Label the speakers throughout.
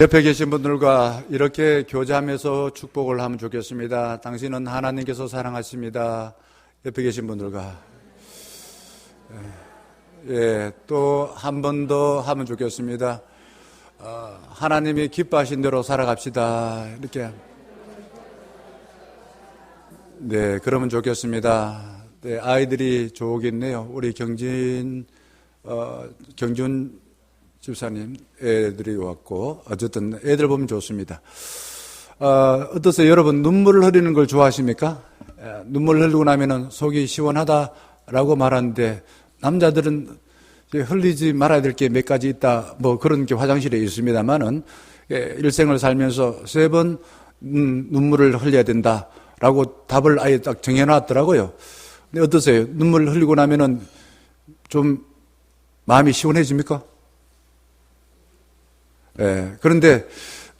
Speaker 1: 옆에 계신 분들과 이렇게 교제하면서 축복을 하면 좋겠습니다. 당신은 하나님께서 사랑하십니다. 옆에 계신 분들과 또 한 번 더 하면 좋겠습니다. 하나님이 기뻐하신 대로 살아갑시다. 이렇게 그러면 좋겠습니다. 아이들이 좋겠네요. 우리 경준 집사님 애들이 왔고, 어쨌든 애들 보면 좋습니다. 어떠세요? 여러분, 눈물을 흐리는 걸 좋아하십니까? 눈물을 흘리고 나면은 속이 시원하다라고 말하는데, 남자들은 흘리지 말아야 될 게 몇 가지 있다, 그런 게 화장실에 있습니다만은, 일생을 살면서 3번 눈물을 흘려야 된다라고 답을 아예 딱 정해놨더라고요. 근데 어떠세요? 눈물을 흘리고 나면은 좀 마음이 시원해집니까? 그런데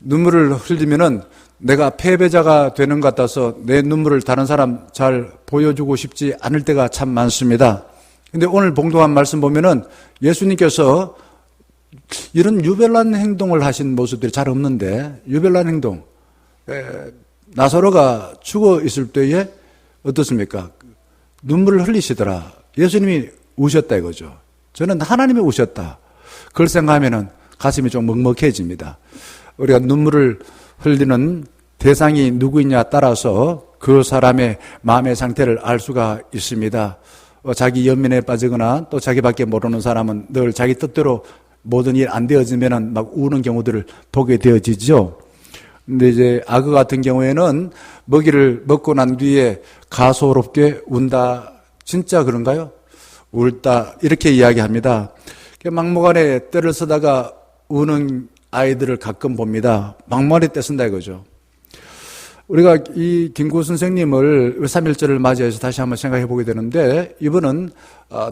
Speaker 1: 눈물을 흘리면은 내가 패배자가 되는 것 같아서 내 눈물을 다른 사람 잘 보여주고 싶지 않을 때가 참 많습니다. 근데 오늘 봉독한 말씀 보면은 예수님께서 이런 유별난 행동을 하신 모습들이 잘 없는데, 유별난 행동. 나사로가 죽어 있을 때에 어떻습니까? 눈물을 흘리시더라. 예수님이 우셨다 이거죠. 저는 하나님이 우셨다. 그걸 생각하면은 가슴이 좀 먹먹해집니다. 우리가 눈물을 흘리는 대상이 누구이냐 따라서 그 사람의 마음의 상태를 알 수가 있습니다. 자기 연민에 빠지거나 또 자기밖에 모르는 사람은 늘 자기 뜻대로 모든 일 안 되어지면은 막 우는 경우들을 보게 되어지죠. 근데 이제 악어 같은 경우에는 먹이를 먹고 난 뒤에 가소롭게 운다. 진짜 그런가요? 울다. 이렇게 이야기합니다. 막무가내 떼를 쓰다가 우는 아이들을 가끔 봅니다. 막무가내 떼 쓴다 이거죠. 우리가 이 김구 선생님을 3.1절을 맞이해서 다시 한번 생각해 보게 되는데, 이분은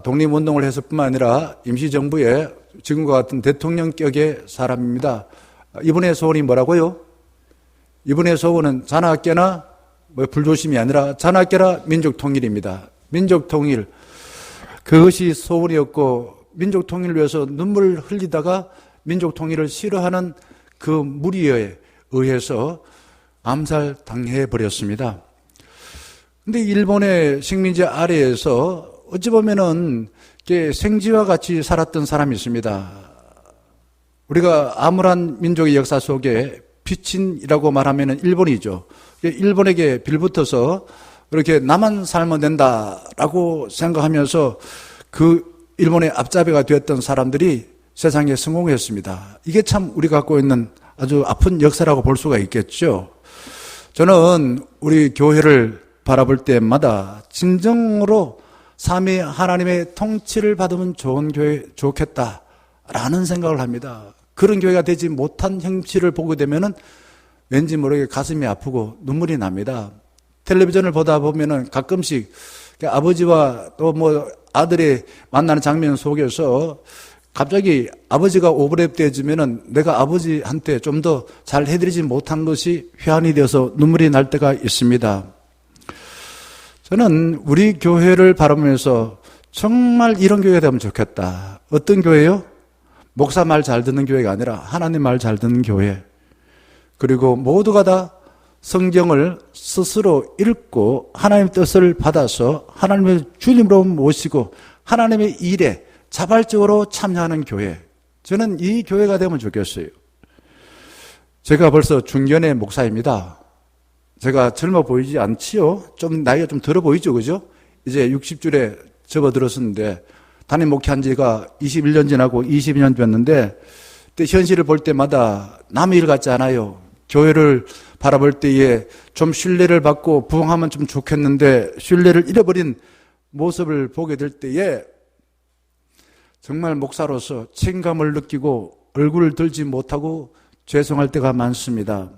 Speaker 1: 독립운동을 했을 뿐만 아니라 임시정부의 지금과 같은 대통령격의 사람입니다. 이분의 소원이 뭐라고요? 이분의 소원은 자나깨나 불조심이 아니라 자나깨나 민족통일입니다. 민족통일. 그것이 소원이었고, 민족통일을 위해서 눈물을 흘리다가 민족통일을 싫어하는 그 무리에 의해서 암살당해버렸습니다. 근데 일본의 식민지 아래에서 어찌 보면은 생쥐와 같이 살았던 사람이 있습니다. 우리가 암울한 민족의 역사 속에 피친이라고 말하면 일본이죠. 일본에게 빌붙어서 그렇게 나만 살면 된다라고 생각하면서 그 일본의 앞잡이가 되었던 사람들이 세상에 성공했습니다. 이게 참 우리가 갖고 있는 아주 아픈 역사라고 볼 수가 있겠죠. 저는 우리 교회를 바라볼 때마다 진정으로 삼위 하나님의 통치를 받으면 좋은 교회 좋겠다라는 생각을 합니다. 그런 교회가 되지 못한 형체를 보게 되면은 왠지 모르게 가슴이 아프고 눈물이 납니다. 텔레비전을 보다 보면은 가끔씩 아버지와 또 아들이 만나는 장면 속에서 갑자기 아버지가 오버랩되어지면은 내가 아버지한테 좀 더 잘 해드리지 못한 것이 회한이 되어서 눈물이 날 때가 있습니다. 저는 우리 교회를 바라보면서 정말 이런 교회가 되면 좋겠다. 어떤 교회요? 목사 말 잘 듣는 교회가 아니라 하나님 말 잘 듣는 교회. 그리고 모두가 다 성경을 스스로 읽고 하나님의 뜻을 받아서 하나님의 주님으로 모시고 하나님의 일에 자발적으로 참여하는 교회. 저는 이 교회가 되면 좋겠어요. 제가 벌써 중견의 목사입니다. 제가 젊어 보이지 않지요? 좀 나이가 좀 들어 보이죠, 그죠? 이제 60줄에 접어들었었는데 담임 목회한 지가 21년 지나고 22년 됐는데, 그때 현실을 볼 때마다 남의 일 같지 않아요. 교회를 바라볼 때에 좀 신뢰를 받고 부흥하면 좀 좋겠는데 신뢰를 잃어버린 모습을 보게 될 때에 정말 목사로서 책임감을 느끼고 얼굴을 들지 못하고 죄송할 때가 많습니다.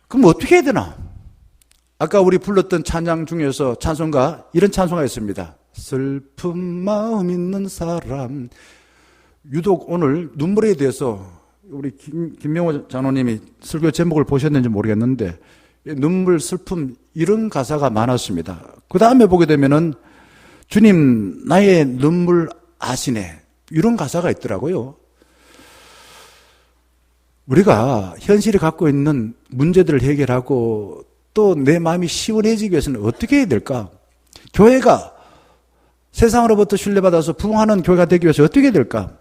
Speaker 1: 그럼 어떻게 해야 되나? 아까 우리 불렀던 찬양 중에서 찬송가, 이런 찬송가 있습니다. 슬픈 마음 있는 사람. 유독 오늘 눈물에 대해서 우리 김명호 장로님이 설교 제목을 보셨는지 모르겠는데 눈물, 슬픔 이런 가사가 많았습니다. 그 다음에 보게 되면은 주님 나의 눈물 아시네 이런 가사가 있더라고요. 우리가 현실이 갖고 있는 문제들을 해결하고 또 내 마음이 시원해지기 위해서는 어떻게 해야 될까? 교회가 세상으로부터 신뢰받아서 부흥하는 교회가 되기 위해서 어떻게 해야 될까?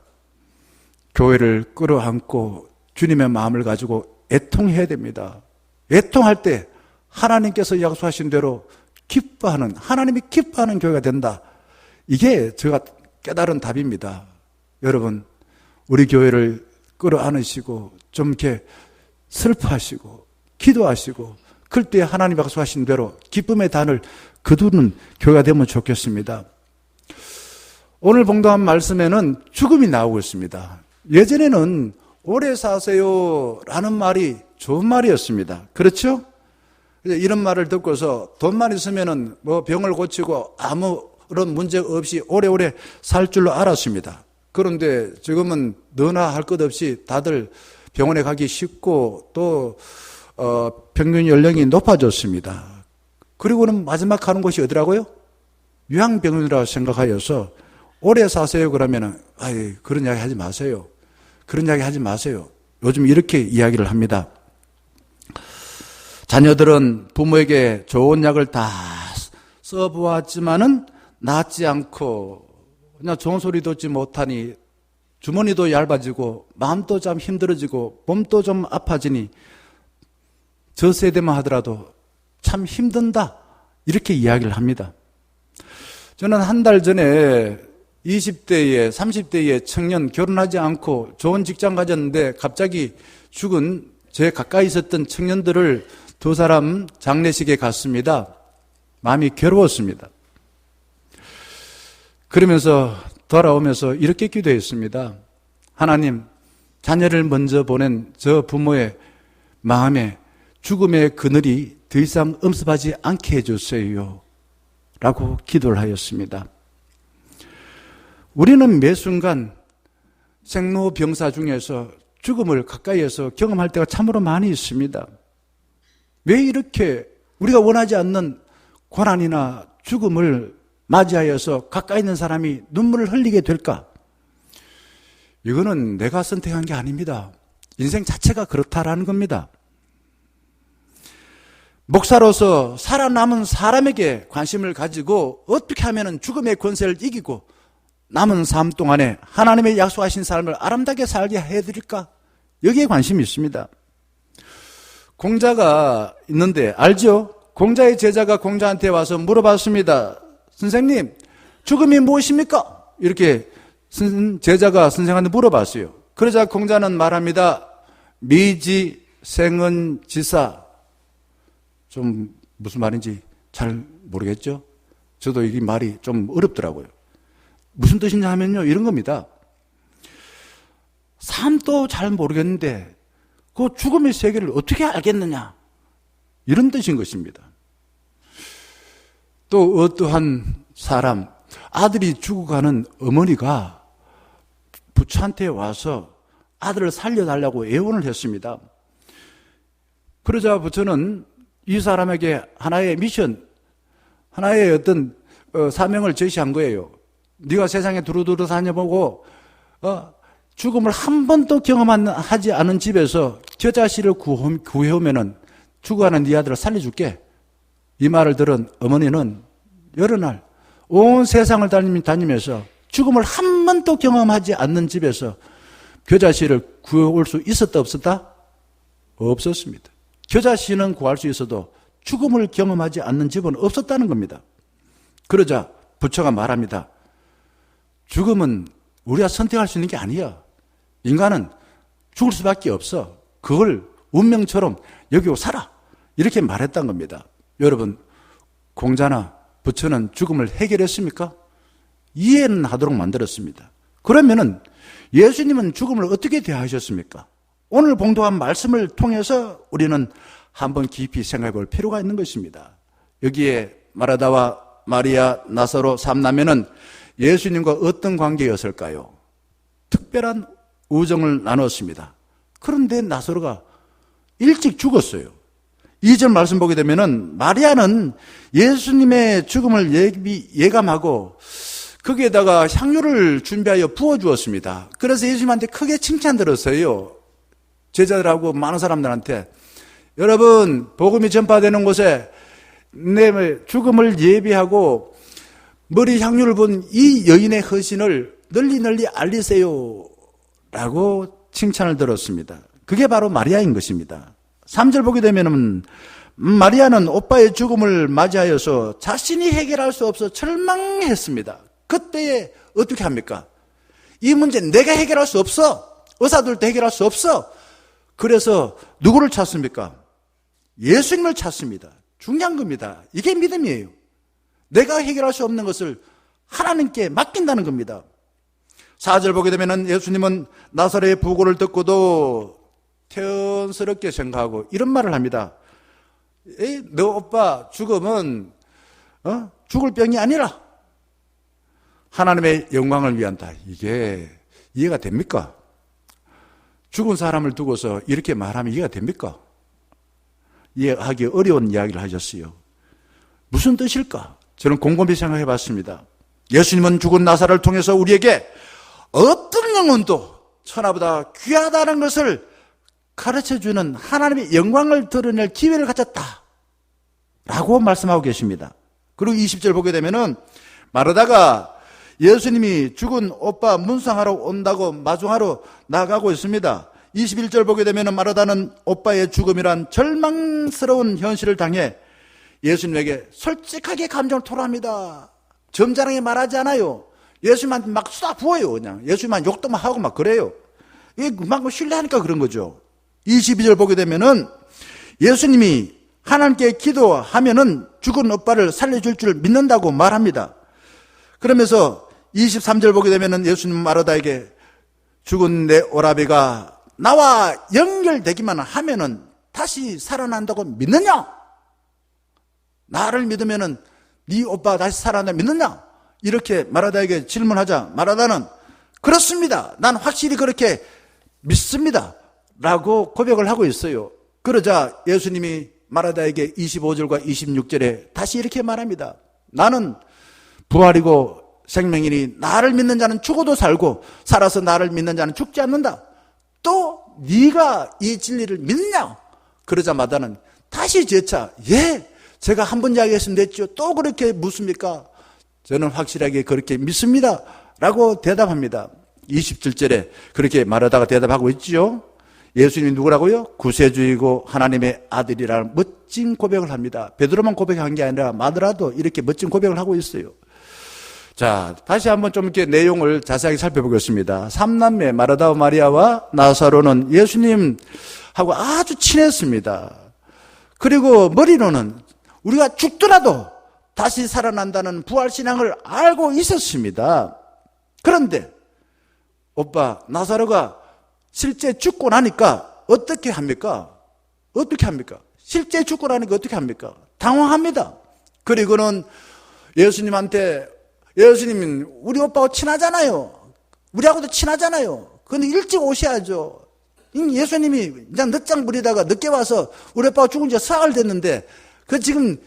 Speaker 1: 교회를 끌어안고 주님의 마음을 가지고 애통해야 됩니다. 애통할 때 하나님께서 약속하신 대로 기뻐하는, 하나님이 기뻐하는 교회가 된다. 이게 제가 깨달은 답입니다. 여러분, 우리 교회를 끌어안으시고 좀 이렇게 슬퍼하시고 기도하시고 그럴 때 하나님 약속하신 대로 기쁨의 단을 거두는 교회가 되면 좋겠습니다. 오늘 봉독한 말씀에는 죽음이 나오고 있습니다. 예전에는 오래 사세요라는 말이 좋은 말이었습니다. 그렇죠? 이런 말을 듣고서 돈만 있으면은 뭐 병을 고치고 아무런 문제 없이 오래오래 살 줄로 알았습니다. 그런데 지금은 너나 할 것 없이 다들 병원에 가기 쉽고 또 평균 연령이 높아졌습니다. 그리고는 마지막 가는 곳이 어디라고요? 요양병원이라고 생각하여서 오래 사세요 그러면은 그런 이야기 하지 마세요. 그런 이야기 하지 마세요. 요즘 이렇게 이야기를 합니다. 자녀들은 부모에게 좋은 약을 다 써보았지만은 낫지 않고 그냥 좋은 소리 듣지 못하니 주머니도 얇아지고 마음도 좀 힘들어지고 몸도 좀 아파지니 저 세대만 하더라도 참 힘든다 이렇게 이야기를 합니다. 저는 한 달 전에 20대에 30대의 청년 결혼하지 않고 좋은 직장 가졌는데 갑자기 죽은 제 가까이 있었던 청년들을 두 사람 장례식에 갔습니다. 마음이 괴로웠습니다. 그러면서 돌아오면서 이렇게 기도했습니다. 하나님, 자녀를 먼저 보낸 저 부모의 마음에 죽음의 그늘이 더 이상 엄습하지 않게 해주세요 라고 기도를 하였습니다. 우리는 매 순간 생로병사 중에서 죽음을 가까이에서 경험할 때가 참으로 많이 있습니다. 왜 이렇게 우리가 원하지 않는 고난이나 죽음을 맞이하여서 가까이 있는 사람이 눈물을 흘리게 될까? 이거는 내가 선택한 게 아닙니다. 인생 자체가 그렇다라는 겁니다. 목사로서 살아남은 사람에게 관심을 가지고 어떻게 하면 죽음의 권세를 이기고 남은 삶 동안에 하나님의 약속하신 삶을 아름답게 살게 해드릴까? 여기에 관심이 있습니다. 공자가 있는데 알죠? 공자의 제자가 공자한테 와서 물어봤습니다. 선생님, 죽음이 무엇입니까? 이렇게 제자가 선생한테 물어봤어요. 그러자 공자는 말합니다. 미지, 생은, 지사. 좀 무슨 말인지 잘 모르겠죠? 저도 이 말이 좀 어렵더라고요. 무슨 뜻이냐 하면요, 이런 겁니다. 삶도 잘 모르겠는데 그 죽음의 세계를 어떻게 알겠느냐, 이런 뜻인 것입니다. 또 어떠한 사람, 아들이 죽어가는 어머니가 부처한테 와서 아들을 살려달라고 애원을 했습니다. 그러자 부처는 이 사람에게 하나의 미션, 하나의 어떤 사명을 제시한 거예요. 네가 세상에 두루두루 다녀보고 죽음을 한 번도 경험하지 않은 집에서 겨자씨를 구해오면은 죽어가는 네 아들을 살려줄게. 이 말을 들은 어머니는 여러 날 온 세상을 다니면서 죽음을 한 번도 경험하지 않는 집에서 겨자씨를 구해올 수 있었다 없었다? 없었습니다. 겨자씨는 구할 수 있어도 죽음을 경험하지 않는 집은 없었다는 겁니다. 그러자 부처가 말합니다. 죽음은 우리가 선택할 수 있는 게 아니야. 인간은 죽을 수밖에 없어. 그걸 운명처럼 여기고 살아. 이렇게 말했던 겁니다. 여러분, 공자나 부처는 죽음을 해결했습니까? 이해는 하도록 만들었습니다. 그러면은 예수님은 죽음을 어떻게 대하셨습니까? 오늘 봉독한 말씀을 통해서 우리는 한번 깊이 생각해 볼 필요가 있는 것입니다. 여기에 마르다와 마리아, 나사로 3남매는 예수님과 어떤 관계였을까요? 특별한 우정을 나눴습니다. 그런데 나사로가 일찍 죽었어요. 2절 말씀 보게 되면은 마리아는 예수님의 죽음을 예감하고 거기에다가 향유를 준비하여 부어주었습니다. 그래서 예수님한테 크게 칭찬 들었어요. 제자들하고 많은 사람들한테 여러분 복음이 전파되는 곳에 내 죽음을 예비하고 머리 향유를 본 이 여인의 헌신을 널리 널리 알리세요 라고 칭찬을 들었습니다. 그게 바로 마리아인 것입니다. 3절 보게 되면은 마리아는 오빠의 죽음을 맞이하여서 자신이 해결할 수 없어 절망했습니다. 그때에 어떻게 합니까? 이 문제 내가 해결할 수 없어. 의사들도 해결할 수 없어. 그래서 누구를 찾습니까? 예수님을 찾습니다. 중요한 겁니다. 이게 믿음이에요. 내가 해결할 수 없는 것을 하나님께 맡긴다는 겁니다. 4절 보게 되면 예수님은 나사렛의 부고를 듣고도 태연스럽게 생각하고 이런 말을 합니다. 너 오빠 죽음은 죽을 병이 아니라 하나님의 영광을 위한다. 이게 이해가 됩니까? 죽은 사람을 두고서 이렇게 말하면 이해가 됩니까? 이해하기 어려운 이야기를 하셨어요. 무슨 뜻일까? 저는 곰곰이 생각해 봤습니다. 예수님은 죽은 나사렛을 통해서 우리에게 어떤 영혼도 천하보다 귀하다는 것을 가르쳐주는 하나님의 영광을 드러낼 기회를 가졌다 라고 말씀하고 계십니다. 그리고 20절 보게 되면은 마르다가 예수님이 죽은 오빠 문상하러 온다고 마중하러 나가고 있습니다. 21절 보게 되면은 마르다는 오빠의 죽음이란 절망스러운 현실을 당해 예수님에게 솔직하게 감정을 토로합니다. 점잖게 말하지 않아요. 예수님한테 막 쏟아 부어요. 그냥 예수님한테 욕도 막 하고 막 그래요. 이게 그만큼 신뢰하니까 그런 거죠. 22절 보게 되면은 예수님이 하나님께 기도하면은 죽은 오빠를 살려줄 줄 믿는다고 말합니다. 그러면서 23절 보게 되면은 예수님 마르다에게 죽은 내 오라비가 나와 연결되기만 하면은 다시 살아난다고 믿느냐? 나를 믿으면은 네 오빠 다시 살아난다 믿느냐? 이렇게 마르다에게 질문하자 마르다는 그렇습니다. 난 확실히 그렇게 믿습니다. 라고 고백을 하고 있어요. 그러자 예수님이 마르다에게 25절과 26절에 다시 이렇게 말합니다. 나는 부활이고 생명이니 나를 믿는 자는 죽어도 살고 살아서 나를 믿는 자는 죽지 않는다. 또 네가 이 진리를 믿느냐? 그러자 마다는 다시 재차 제가 한 번 이야기했으면 됐죠. 또 그렇게 묻습니까? 저는 확실하게 그렇게 믿습니다. 라고 대답합니다. 27절에 그렇게 마르다가 대답하고 있죠. 예수님이 누구라고요? 구세주이고 하나님의 아들이라는 멋진 고백을 합니다. 베드로만 고백한 게 아니라 마르다도 이렇게 멋진 고백을 하고 있어요. 자, 다시 한번 좀 이렇게 내용을 자세하게 살펴보겠습니다. 삼남매 마르다와 마리아와 나사로는 예수님하고 아주 친했습니다. 그리고 머리로는 우리가 죽더라도 다시 살아난다는 부활신앙을 알고 있었습니다. 그런데 오빠 나사로가 실제 죽고 나니까 어떻게 합니까? 어떻게 합니까? 실제 죽고 나니까 어떻게 합니까? 당황합니다. 그리고는 예수님한테 예수님은 우리 오빠하고 친하잖아요. 우리하고도 친하잖아요. 근데 일찍 오셔야죠. 예수님이 그냥 늦장 부리다가 늦게 와서 우리 오빠가 죽은 지 사흘 됐는데 그 지금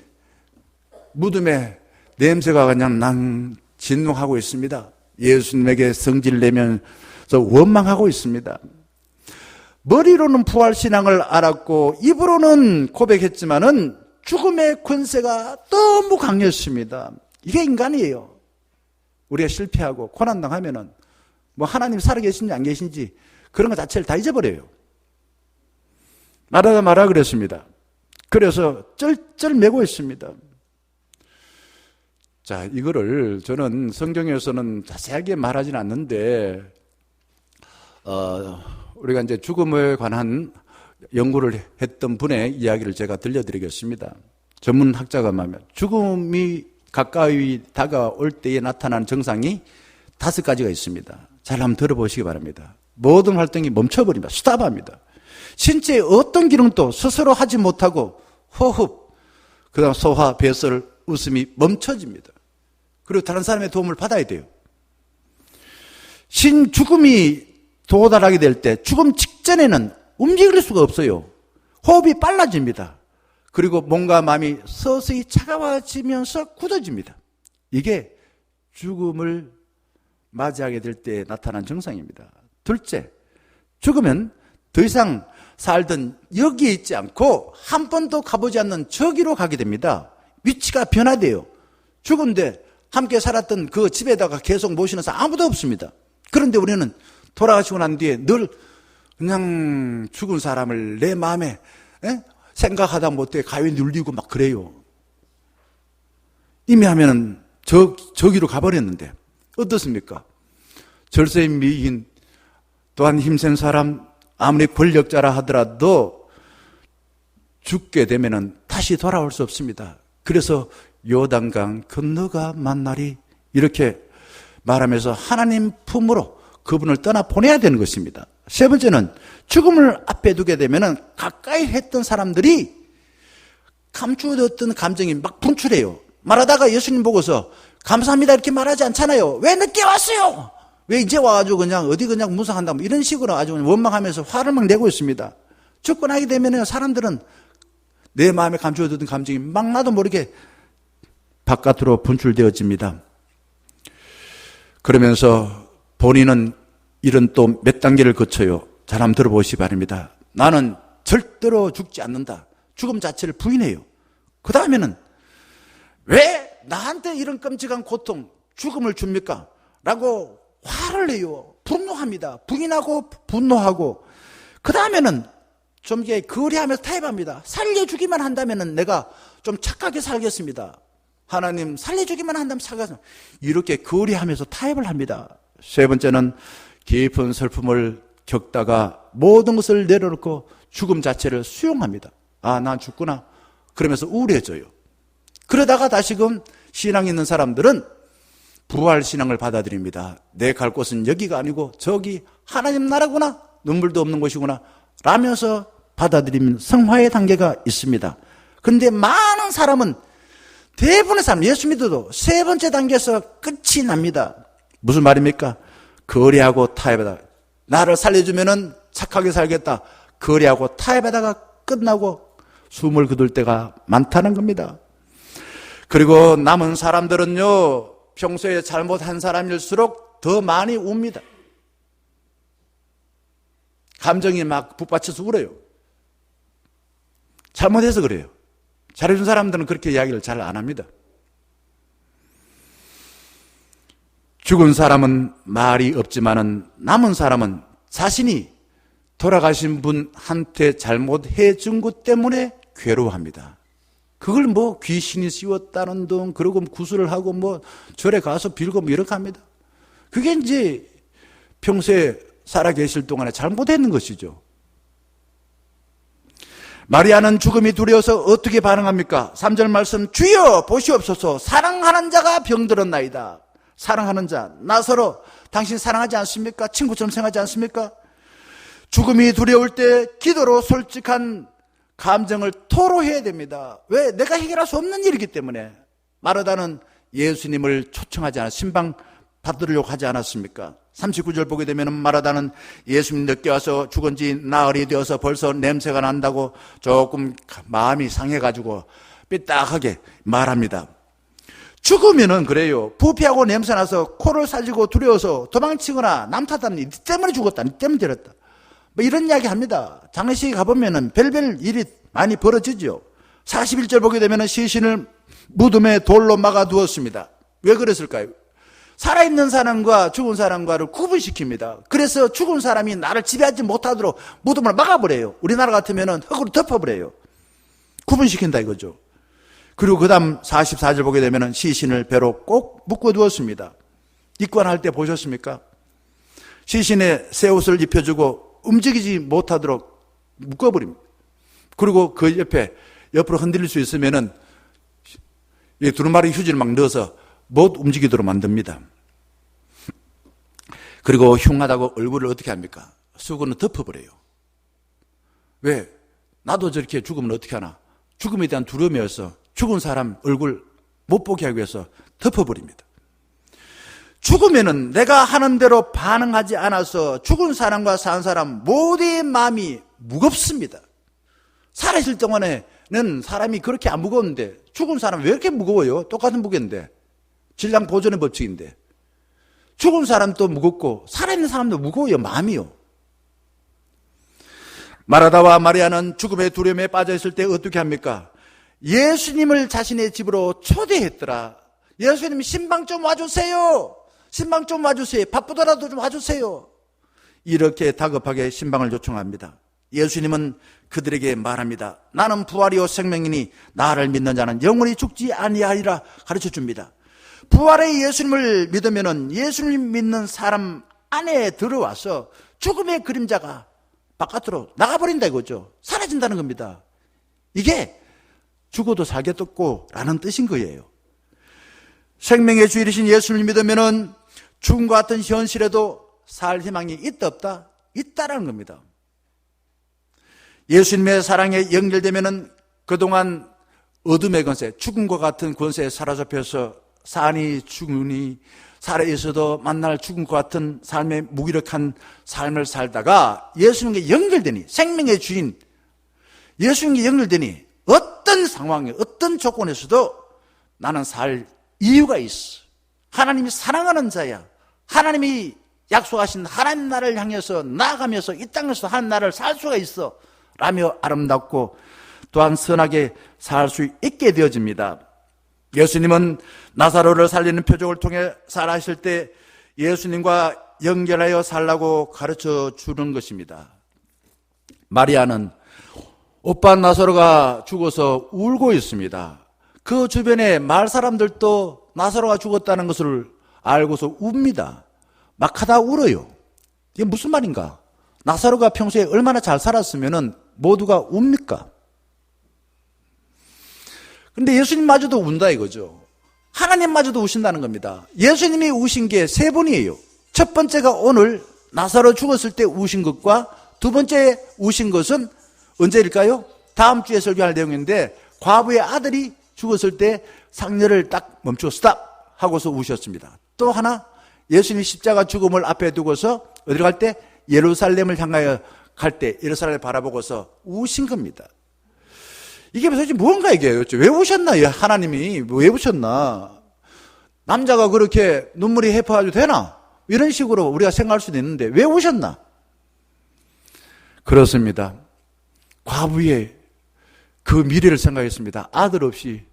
Speaker 1: 무덤에 냄새가 그냥 진동하고 있습니다. 예수님에게 성질 내면서 원망하고 있습니다. 머리로는 부활신앙을 알았고 입으로는 고백했지만은 죽음의 권세가 너무 강했습니다. 이게 인간이에요. 우리가 실패하고 고난당하면은 뭐 하나님 살아계신지 안 계신지 그런 것 자체를 다 잊어버려요. 말하다 말아 그랬습니다. 그래서 쩔쩔매고 있습니다. 자, 이거를 저는 성경에서는 자세하게 말하지는 않는데 우리가 이제 죽음에 관한 연구를 했던 분의 이야기를 제가 들려드리겠습니다. 전문학자가 말하면 죽음이 가까이 다가올 때에 나타나는 증상이 5가지가 있습니다. 잘 한번 들어보시기 바랍니다. 모든 활동이 멈춰버립니다. 스탑합니다. 신체의 어떤 기능도 스스로 하지 못하고 호흡, 그 다음 소화, 배설, 웃음이 멈춰집니다. 그리고 다른 사람의 도움을 받아야 돼요. 죽음이 도달하게 될 때 죽음 직전에는 움직일 수가 없어요. 호흡이 빨라집니다. 그리고 몸과 마음이 서서히 차가워지면서 굳어집니다. 이게 죽음을 맞이하게 될 때 나타난 증상입니다. 둘째, 죽으면 더 이상 살던 여기에 있지 않고 한 번도 가보지 않는 저기로 가게 됩니다. 위치가 변화돼요. 죽은데 함께 살았던 그 집에다가 계속 모시는 사람 아무도 없습니다. 그런데 우리는 돌아가시고 난 뒤에 늘 그냥 죽은 사람을 내 마음에 생각하다 못해 가위 눌리고 막 그래요. 이미 하면은 저기로 가버렸는데 어떻습니까? 절세인 미인 또한 힘센 사람 아무리 권력자라 하더라도 죽게 되면은 다시 돌아올 수 없습니다. 그래서 요단강 건너가 만나리 이렇게 말하면서 하나님 품으로 그분을 떠나 보내야 되는 것입니다. 세 번째는 죽음을 앞에 두게 되면은 가까이 했던 사람들이 감추어뒀던 감정이 막 분출해요. 말하다가 예수님 보고서 감사합니다 이렇게 말하지 않잖아요. 왜 늦게 왔어요? 왜 이제 와가지고 그냥 어디 그냥 무상한다 뭐 이런 식으로 아주 원망하면서 화를 막 내고 있습니다. 죽고 나게 되면은 사람들은 내 마음에 감추어뒀던 감정이 막 나도 모르게 바깥으로 분출되어집니다. 그러면서 본인은 이런 또 몇 단계를 거쳐요. 잘 한번 들어보시기 바랍니다. 나는 절대로 죽지 않는다. 죽음 자체를 부인해요. 그 다음에는 왜 나한테 이런 끔찍한 고통, 죽음을 줍니까? 라고 화를 내요. 분노합니다. 부인하고 분노하고. 그 다음에는 좀 이게 거리하면서 타협합니다. 살려주기만 한다면 내가 좀 착하게 살겠습니다. 하나님 살려주기만 한다면 착하게 이렇게 거리하면서 타협을 합니다. 세 번째는 깊은 슬픔을 겪다가 모든 것을 내려놓고 죽음 자체를 수용합니다. 아, 난 죽구나. 그러면서 우울해져요. 그러다가 다시금 신앙 있는 사람들은 부활 신앙을 받아들입니다. 내 갈 곳은 여기가 아니고 저기 하나님 나라구나. 눈물도 없는 곳이구나. 라면서 받아들이는 성화의 단계가 있습니다. 그런데 많은 사람은 대부분의 사람, 예수 믿어도 세 번째 단계에서 끝이 납니다. 무슨 말입니까? 거래하고 타협하다. 나를 살려주면은 착하게 살겠다. 거래하고 타협하다가 끝나고 숨을 거둘 때가 많다는 겁니다. 그리고 남은 사람들은요, 평소에 잘못한 사람일수록 더 많이 웁니다. 감정이 막 북받쳐서 울어요. 잘못해서 그래요. 잘해준 사람들은 그렇게 이야기를 잘 안 합니다. 죽은 사람은 말이 없지만은 남은 사람은 자신이 돌아가신 분한테 잘못해 준 것 때문에 괴로워합니다. 그걸 뭐 귀신이 씌웠다는 둥, 그러고 구슬을 하고 뭐 절에 가서 빌고 뭐 이렇게 합니다. 그게 이제 평소에 살아 계실 동안에 잘못했는 것이죠. 마리아는 죽음이 두려워서 어떻게 반응합니까? 3절 말씀, 주여 보시옵소서 사랑하는 자가 병들었나이다. 사랑하는 자, 나서로 당신 사랑하지 않습니까? 친구처럼 생각하지 않습니까? 죽음이 두려울 때 기도로 솔직한 감정을 토로해야 됩니다. 왜? 내가 해결할 수 없는 일이기 때문에. 마르다는 예수님을 초청하지 않아 신방 받으려고 하지 않았습니까? 39절 보게 되면 마르다는 예수님 늦게 와서 죽은 지 나흘이 되어서 벌써 냄새가 난다고 조금 마음이 상해가지고 삐딱하게 말합니다. 죽으면은 그래요. 부패하고 냄새나서 코를 살리고 두려워서 도망치거나 남 탓하는 니 때문에 죽었다. 니 때문에 저랬다. 뭐 이런 이야기 합니다. 장례식에 가보면은 별별 일이 많이 벌어지죠. 41절 보게 되면은 시신을 무덤에 돌로 막아두었습니다. 왜 그랬을까요? 살아있는 사람과 죽은 사람과를 구분시킵니다. 그래서 죽은 사람이 나를 지배하지 못하도록 무덤을 막아버려요. 우리나라 같으면은 흙으로 덮어버려요. 구분시킨다 이거죠. 그리고 그 다음 44절 보게 되면은 시신을 배로 꼭 묶어두었습니다. 입관할 때 보셨습니까? 시신에 새 옷을 입혀주고 움직이지 못하도록 묶어버립니다. 그리고 그 옆으로 흔들릴 수 있으면은 두루마리 휴지를 막 넣어서 못 움직이도록 만듭니다. 그리고 흉하다고 얼굴을 어떻게 합니까? 수건을 덮어버려요. 왜? 나도 저렇게 죽으면 어떻게 하나? 죽음에 대한 두려움이어서 죽은 사람 얼굴 못 보게 하기 위해서 덮어버립니다. 죽으면은 내가 하는 대로 반응하지 않아서 죽은 사람과 산 사람 모두의 마음이 무겁습니다. 살아있을 동안에는 사람이 그렇게 안 무거운데 죽은 사람 왜 이렇게 무거워요? 똑같은 무게인데. 질량 보존의 법칙인데. 죽은 사람도 무겁고 살아있는 사람도 무거워요. 마음이요. 마르다와 마리아는 죽음의 두려움에 빠져 있을 때 어떻게 합니까? 예수님을 자신의 집으로 초대했더라. 예수님 신방 좀 와주세요. 신방 좀 와주세요. 바쁘더라도 좀 와주세요. 이렇게 다급하게 신방을 요청합니다. 예수님은 그들에게 말합니다. 나는 부활이요 생명이니 나를 믿는 자는 영원히 죽지 아니하리라 가르쳐줍니다. 부활의 예수님을 믿으면 예수님 믿는 사람 안에 들어와서 죽음의 그림자가 바깥으로 나가버린다 이거죠. 사라진다는 겁니다. 이게 죽어도 살겠고 라는 뜻인 거예요. 생명의 주인이신 예수를 믿으면 죽음과 같은 현실에도 살 희망이 있다 없다? 있다라는 겁니다. 예수님의 사랑에 연결되면 그동안 어둠의 권세, 죽음과 같은 권세에 사로잡혀서 산이 죽으니 살아있어도 만날 죽음과 같은 삶의 무기력한 삶을 살다가 예수님께 연결되니, 생명의 주인 예수님께 연결되니 어떤 상황에 어떤 조건에서도 나는 살 이유가 있어. 하나님이 사랑하는 자야. 하나님이 약속하신 하나님 나라를 향해서 나아가면서 이 땅에서 하나님 나라를 살 수가 있어 라며 아름답고 또한 선하게 살 수 있게 되어집니다. 예수님은 나사로를 살리는 표적을 통해 살아하실 때 예수님과 연결하여 살라고 가르쳐 주는 것입니다. 마리아는 오빠 나사로가 죽어서 울고 있습니다. 그 주변에 마을 사람들도 나사로가 죽었다는 것을 알고서 웁니다. 막 하다 울어요. 이게 무슨 말인가? 나사로가 평소에 얼마나 잘 살았으면 모두가 웁니까? 그런데 예수님마저도 운다 이거죠. 하나님마저도 우신다는 겁니다. 예수님이 우신 게 세 번이에요. 첫 번째가 오늘 나사로 죽었을 때 우신 것과 두 번째 우신 것은 언제일까요? 다음 주에 설교할 내용인데 과부의 아들이 죽었을 때 상녀를 딱 멈추고 스탑 하고서 우셨습니다. 또 하나 예수님이 십자가 죽음을 앞에 두고서 어디로 갈 때? 예루살렘을 향하여 갈 때 예루살렘을 바라보고서 우신 겁니다. 이게 도대체 뭔가 이게 왜 우셨나? 하나님이 왜 우셨나? 남자가 그렇게 눈물이 해파해도 되나? 이런 식으로 우리가 생각할 수도 있는데 왜 우셨나? 그렇습니다. 과부의 그 미래를 생각했습니다. 아들 없이.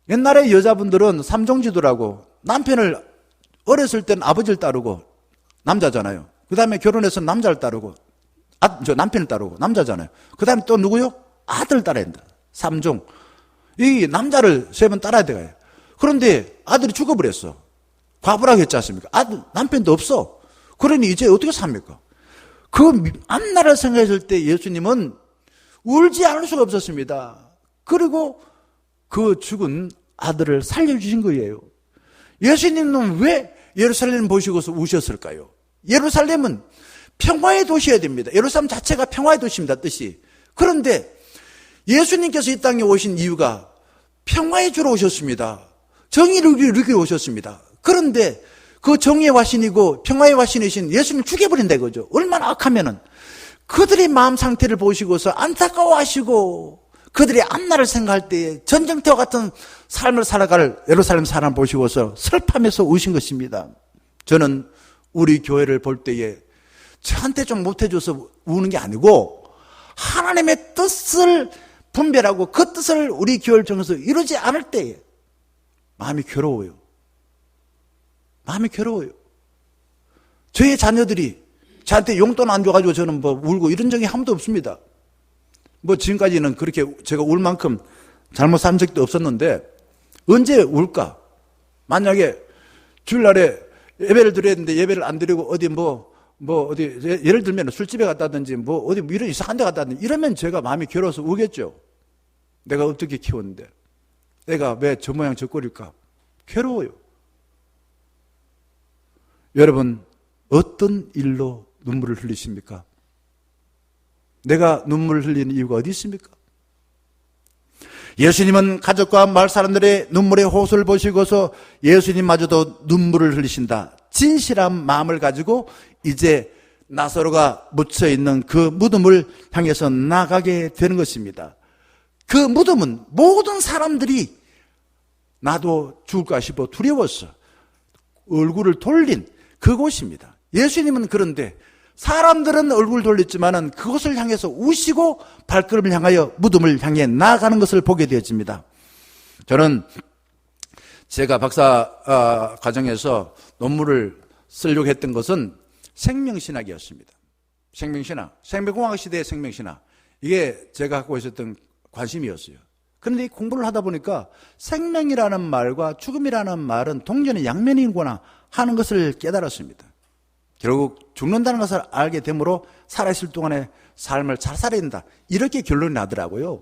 Speaker 1: 옛날에 여자분들은 삼종지도라고 남편을 어렸을 땐 아버지를 따르고 남자잖아요. 그 다음에 결혼해서 남자를 따르고 남편을 따르고 남자잖아요. 그 다음에 또 누구요? 아들 따라야 된다. 삼종. 이 남자를 세 번 따라야 돼요. 그런데 아들이 죽어버렸어. 과부라고 했지 않습니까? 아들, 남편도 없어. 그러니 이제 어떻게 삽니까? 그 앞날을 생각했을 때 예수님은 울지 않을 수가 없었습니다. 그리고 그 죽은 아들을 살려주신 거예요. 예수님은 왜 예루살렘 보시고서 우셨을까요? 예루살렘은 평화의 도시여야 됩니다. 예루살렘 자체가 평화의 도시입니다. 뜻이. 그런데 예수님께서 이 땅에 오신 이유가 평화의 주로 오셨습니다. 정의를 이루기로 오셨습니다. 그런데 그 정의의 화신이고 평화의 화신이신 예수님을 죽여버린다 이거죠. 얼마나 악하면은 그들의 마음 상태를 보시고서 안타까워하시고 그들의 앞날을 생각할 때에 전쟁터와 같은 삶을 살아갈 예루살렘 사람 보시고서 슬퍼하면서 우신 것입니다. 저는 우리 교회를 볼 때에 저한테 좀 못해줘서 우는 게 아니고 하나님의 뜻을 분별하고 그 뜻을 우리 교회를 통해서 이루지 않을 때에 마음이 괴로워요. 마음이 괴로워요. 저의 자녀들이 저한테 용돈 안 줘가지고 저는 뭐 울고 이런 적이 한 번도 없습니다. 뭐 지금까지는 그렇게 제가 울 만큼 잘못 산 적도 없었는데 언제 울까? 만약에 주일날에 예배를 드려야 되는데 예배를 안 드리고 어디 어디 예를 들면 술집에 갔다든지 어디 이런 이상한 데 갔다든지 이러면 제가 마음이 괴로워서 울겠죠. 내가 어떻게 키웠는데 내가 왜 저 모양 저 꼴일까? 괴로워요. 여러분 어떤 일로 눈물을 흘리십니까? 내가 눈물을 흘리는 이유가 어디 있습니까? 예수님은 가족과 마을 사람들의 눈물의 호소를 보시고서 예수님마저도 눈물을 흘리신다. 진실한 마음을 가지고 이제 나사로가 묻혀있는 그 무덤을 향해서 나가게 되는 것입니다. 그 무덤은 모든 사람들이 나도 죽을까 싶어 두려웠어 얼굴을 돌린 그곳입니다. 예수님은 그런데 사람들은 얼굴 돌렸지만은 그것을 향해서 우시고 발걸음을 향하여 무덤을 향해 나아가는 것을 보게 되어집니다. 저는 제가 박사 과정에서 논문을 쓰려고 했던 것은 생명신학이었습니다. 생명신학, 생명공학 시대의 생명신학. 이게 제가 갖고 있었던 관심이었어요. 그런데 공부를 하다 보니까 생명이라는 말과 죽음이라는 말은 동전의 양면이구나 하는 것을 깨달았습니다. 결국 죽는다는 것을 알게 되므로 살아있을 동안의 삶을 잘 살아야 된다. 이렇게 결론이 나더라고요.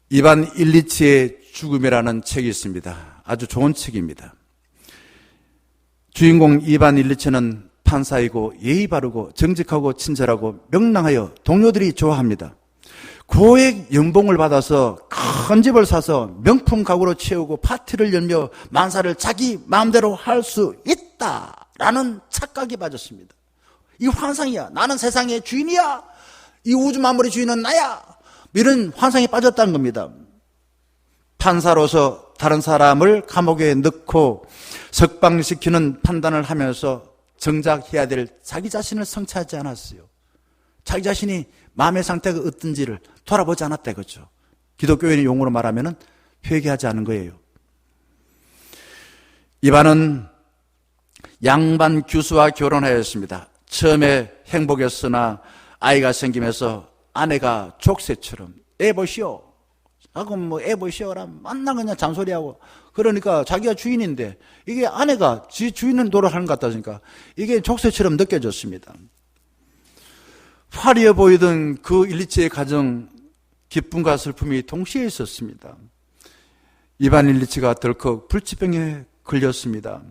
Speaker 1: 이반 일리치의 죽음이라는 책이 있습니다. 아주 좋은 책입니다. 주인공 이반 일리치는 판사이고 예의 바르고 정직하고 친절하고 명랑하여 동료들이 좋아합니다. 고액 연봉을 받아서 큰 집을 사서 명품 가구로 채우고 파티를 열며 만사를 자기 마음대로 할 수 있다라는 착각에 빠졌습니다. 이 환상이야. 나는 세상의 주인이야. 이 우주 만물의 주인은 나야. 이런 환상에 빠졌다는 겁니다. 판사로서 다른 사람을 감옥에 넣고 석방시키는 판단을 하면서 정작 해야 될 자기 자신을 성찰하지 않았어요. 자기 자신이 마음의 상태가 어떤지를 돌아보지 않았다 이거죠. 기독교인의 용어로 말하면 회개하지 않은 거예요. 이반은 양반 교수와 결혼하였습니다. 처음에 행복했으나 아이가 생기면서 아내가 족쇄처럼 애 보시오 하고 뭐 애 보시오라 만나 그냥 잔소리하고 그러니까 자기가 주인인데 이게 아내가 지 주인을 노릇하는 것 같다니까 이게 족쇄처럼 느껴졌습니다. 화려해 보이던 그 일리치의 가정 기쁨과 슬픔이 동시에 있었습니다. 이반 일리치가 덜컥 불치병에 걸렸습니다.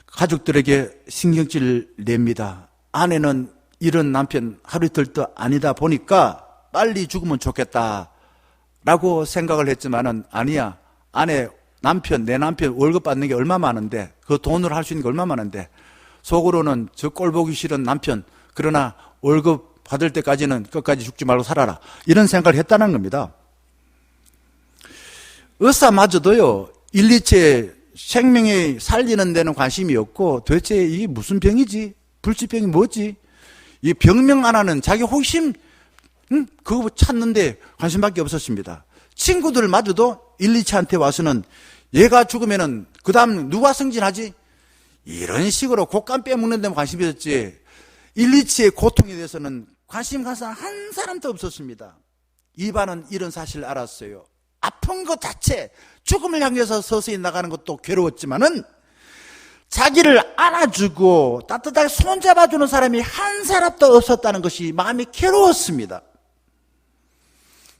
Speaker 1: 가족들에게 신경질을 냅니다. 아내는 이런 남편 하루 이틀 더 아니다 보니까 빨리 죽으면 좋겠다라고 생각을 했지만은 아니야. 아내, 남편, 내 남편 월급 받는 게 얼마 많은데 그 돈으로 할 수 있는 게 얼마 많은데 속으로는 저 꼴 보기 싫은 남편 그러나 월급 받을 때까지는 끝까지 죽지 말고 살아라. 이런 생각을 했다는 겁니다. 의사마저도요, 일리치의 생명이 살리는 데는 관심이 없고 도대체 이게 무슨 병이지? 불치병이 뭐지? 이 병명 하나는 자기 호기심, 그거 찾는데 관심밖에 없었습니다. 친구들마저도 일리치한테 와서는 얘가 죽으면은 그 다음 누가 승진하지? 이런 식으로 곶감 빼먹는 데만 관심이 있었지 일리치의 고통에 대해서는 관심 가서 한 사람도 없었습니다. 이반은 이런 사실을 알았어요. 아픈 것 자체, 죽음을 향해서 서서히 나가는 것도 괴로웠지만은 자기를 안아주고 따뜻하게 손잡아주는 사람이 한 사람도 없었다는 것이 마음이 괴로웠습니다.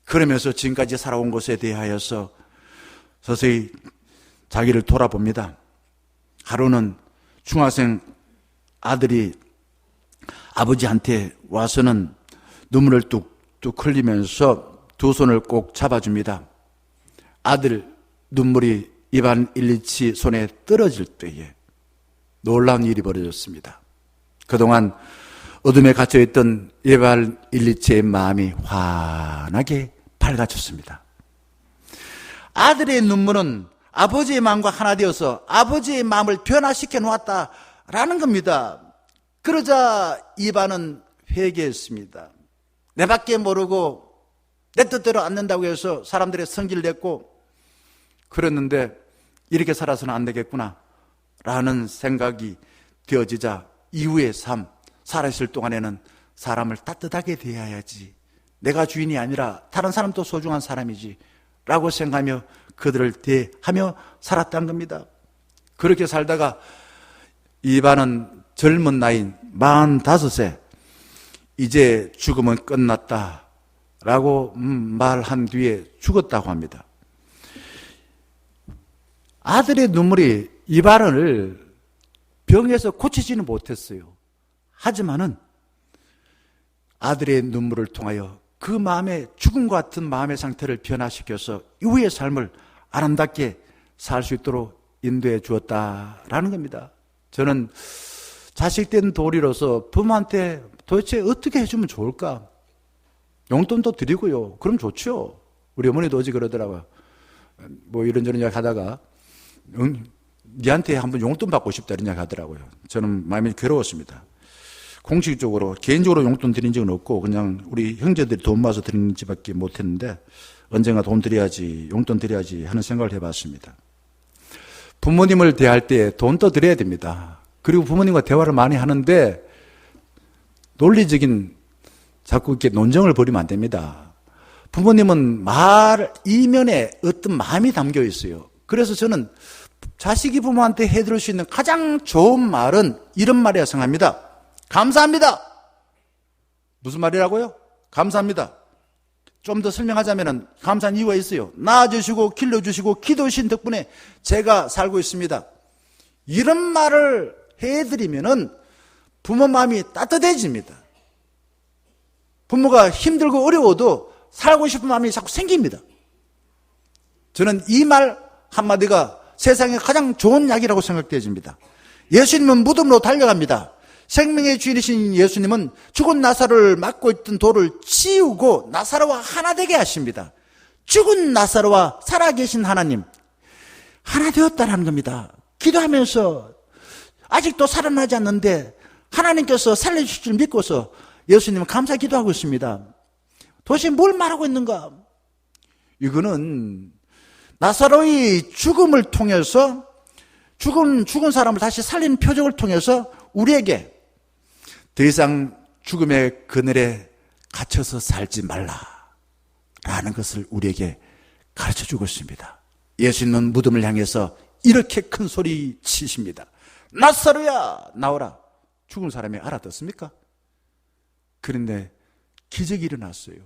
Speaker 1: 그러면서 지금까지 살아온 것에 대하여서 서서히 자기를 돌아봅니다. 하루는 중학생 아들이 아버지한테 와서는 눈물을 뚝뚝 흘리면서 두 손을 꼭 잡아줍니다. 아들 눈물이 이반 일리치 손에 떨어질 때에 놀라운 일이 벌어졌습니다. 그동안 어둠에 갇혀있던 이반 일리치의 마음이 환하게 밝아졌습니다. 아들의 눈물은 아버지의 마음과 하나 되어서 아버지의 마음을 변화시켜 놓았다라는 겁니다. 그러자 이반은 회개했습니다. 내 밖에 모르고 내 뜻대로 안 된다고 해서 사람들의 성질을 냈고 그랬는데 이렇게 살아서는 안 되겠구나 라는 생각이 되어지자 이후의 삶, 살아있을 동안에는 사람을 따뜻하게 대해야지, 내가 주인이 아니라 다른 사람도 소중한 사람이지 라고 생각하며 그들을 대하며 살았다는 겁니다. 그렇게 살다가 이반은 젊은 나이인 45세 이제 죽음은 끝났다 라고 말한 뒤에 죽었다고 합니다. 아들의 눈물이 이반을 병에서 고치지는 못했어요. 하지만은 아들의 눈물을 통하여 그 마음의 죽음 같은 마음의 상태를 변화시켜서 이후의 삶을 아름답게 살 수 있도록 인도해 주었다라는 겁니다. 저는 자식된 도리로서 부모한테 도대체 어떻게 해주면 좋을까? 용돈도 드리고요. 그럼 좋죠. 우리 어머니도 어제 그러더라고요. 뭐 이런저런 이야기 하다가 니한테 한번 용돈 받고 싶다 이런 이야기 하더라고요. 저는 마음이 괴로웠습니다. 공식적으로 개인적으로 용돈 드린 적은 없고 그냥 우리 형제들이 돈 모아서 드리는 지밖에 못했는데 언젠가 돈 드려야지, 용돈 드려야지 하는 생각을 해봤습니다. 부모님을 대할 때 돈도 드려야 됩니다. 그리고 부모님과 대화를 많이 하는데 논리적인 자꾸 이렇게 논쟁을 벌이면 안 됩니다. 부모님은 말 이면에 어떤 마음이 담겨 있어요. 그래서 저는 자식이 부모한테 해드릴 수 있는 가장 좋은 말은 이런 말이라 생각합니다. 감사합니다. 무슨 말이라고요? 감사합니다. 좀 더 설명하자면 감사한 이유가 있어요. 낳아주시고 길러주시고 기도하신 덕분에 제가 살고 있습니다. 이런 말을 해드리면은 부모 마음이 따뜻해집니다. 부모가 힘들고 어려워도 살고 싶은 마음이 자꾸 생깁니다. 저는 이 말 한마디가 세상에 가장 좋은 약이라고 생각되어집니다. 예수님은 무덤으로 달려갑니다. 생명의 주인이신 예수님은 죽은 나사로를 맡고 있던 돌을 치우고 나사로와 하나 되게 하십니다. 죽은 나사로와 살아계신 하나님 하나 되었다는 겁니다. 기도하면서 아직도 살아나지 않는데 하나님께서 살려주실 줄 믿고서 예수님은 감사 기도하고 있습니다. 도대체 뭘 말하고 있는가? 이거는 나사로의 죽음을 통해서 죽은 사람을 다시 살리는 표적을 통해서 우리에게 더 이상 죽음의 그늘에 갇혀서 살지 말라라는 것을 우리에게 가르쳐주고 있습니다. 예수님은 무덤을 향해서 이렇게 큰 소리 치십니다. 나사로야 나오라. 죽은 사람이 알아듣습니까? 그런데 기적이 일어났어요.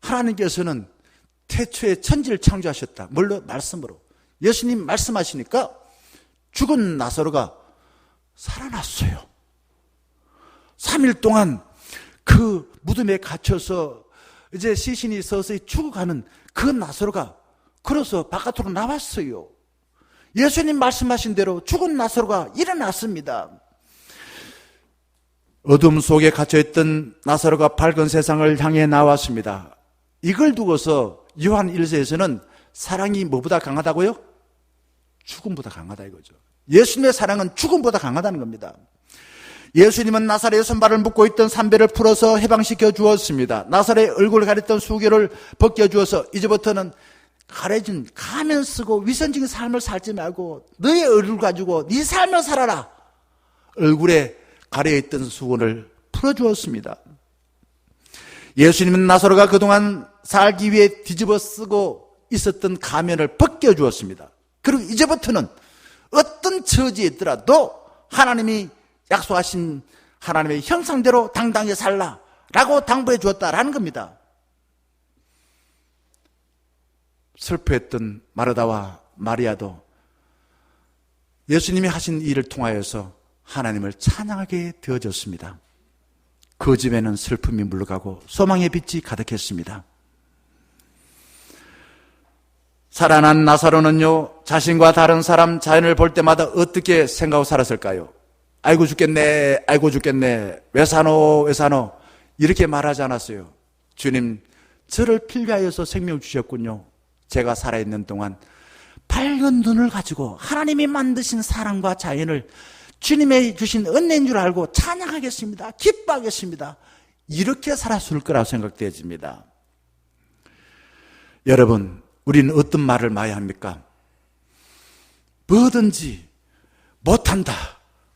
Speaker 1: 하나님께서는 태초에 천지를 창조하셨다. 뭘로? 말씀으로. 예수님 말씀하시니까 죽은 나사로가 살아났어요. 3일 동안 그 무덤에 갇혀서 이제 시신이 서서히 죽어가는 그 나사로가 걸어서 바깥으로 나왔어요. 예수님 말씀하신 대로 죽은 나사로가 일어났습니다. 어둠 속에 갇혀있던 나사로가 밝은 세상을 향해 나왔습니다. 이걸 두고서 요한 1서에서는 사랑이 뭐보다 강하다고요? 죽음보다 강하다 이거죠. 예수님의 사랑은 죽음보다 강하다는 겁니다. 예수님은 나사로의 손발을 묶고 있던 삼배를 풀어서 해방시켜 주었습니다. 나사로의 얼굴을 가렸던 수개를 벗겨 주어서 이제부터는 가려진 가면 쓰고 위선적인 삶을 살지 말고 너의 얼굴 가지고 네 삶을 살아라. 얼굴에 가려있던 수건을 풀어주었습니다. 예수님은 나사로가 그동안 살기 위해 뒤집어 쓰고 있었던 가면을 벗겨주었습니다. 그리고 이제부터는 어떤 처지에 있더라도 하나님이 약속하신 하나님의 형상대로 당당히 살라라고 당부해 주었다라는 겁니다. 슬퍼했던 마르다와 마리아도 예수님이 하신 일을 통하여서 하나님을 찬양하게 되어졌습니다. 그 집에는 슬픔이 물러가고 소망의 빛이 가득했습니다. 살아난 나사로는요, 자신과 다른 사람 자연을 볼 때마다 어떻게 생각하고 살았을까요? 아이고 죽겠네, 아이고 죽겠네, 왜 사노, 왜 사노, 이렇게 말하지 않았어요. 주님, 저를 필요하여서 생명을 주셨군요. 제가 살아있는 동안 밝은 눈을 가지고 하나님이 만드신 사람과 자연을 주님의 주신 은혜인 줄 알고 찬양하겠습니다. 기뻐하겠습니다. 이렇게 살았을 거라고 생각되어집니다. 여러분, 우리는 어떤 말을 많이 합니까? 뭐든지 못한다,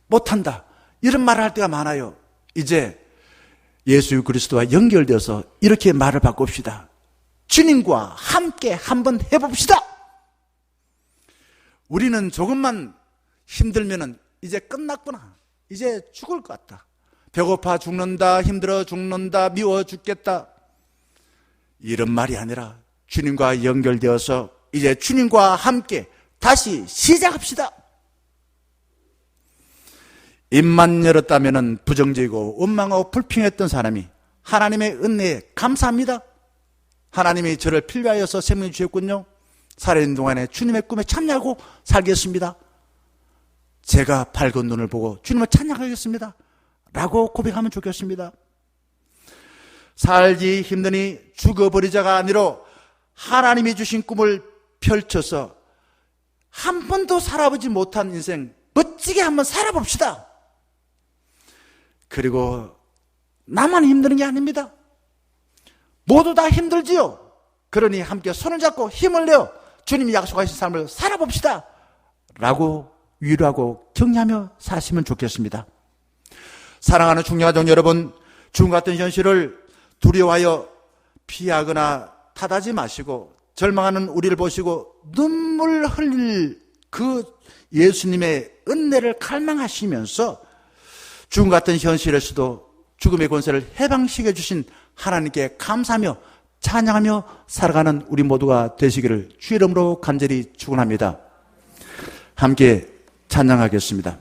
Speaker 1: 못한다 이런 말을 할 때가 많아요. 이제 예수 그리스도와 연결되어서 이렇게 말을 바꿉시다. 주님과 함께 한번 해봅시다. 우리는 조금만 힘들면은 이제 끝났구나, 이제 죽을 것 같다, 배고파 죽는다, 힘들어 죽는다, 미워 죽겠다, 이런 말이 아니라 주님과 연결되어서 이제 주님과 함께 다시 시작합시다. 입만 열었다면 부정적이고 원망하고 불평했던 사람이 하나님의 은혜에 감사합니다, 하나님이 저를 필요하여서 생명 주셨군요, 살아있는 동안에 주님의 꿈에 참여하고 살겠습니다, 제가 밝은 눈을 보고 주님을 찬양하겠습니다 라고 고백하면 좋겠습니다. 살기 힘드니 죽어버리자가 아니라 하나님이 주신 꿈을 펼쳐서 한 번도 살아보지 못한 인생 멋지게 한번 살아봅시다. 그리고 나만 힘드는 게 아닙니다. 모두 다 힘들지요. 그러니 함께 손을 잡고 힘을 내어 주님이 약속하신 삶을 살아봅시다 라고 위로하고 격려하며 사시면 좋겠습니다. 사랑하는 중녀가족 여러분, 죽음 같은 현실을 두려워하여 피하거나 탓하지 마시고 절망하는 우리를 보시고 눈물 흘릴 그 예수님의 은혜를 갈망하시면서 죽음 같은 현실에서도 죽음의 권세를 해방시켜 주신 하나님께 감사하며 찬양하며 살아가는 우리 모두가 되시기를 주의 이름으로 간절히 축원합니다. 함께 찬양하겠습니다.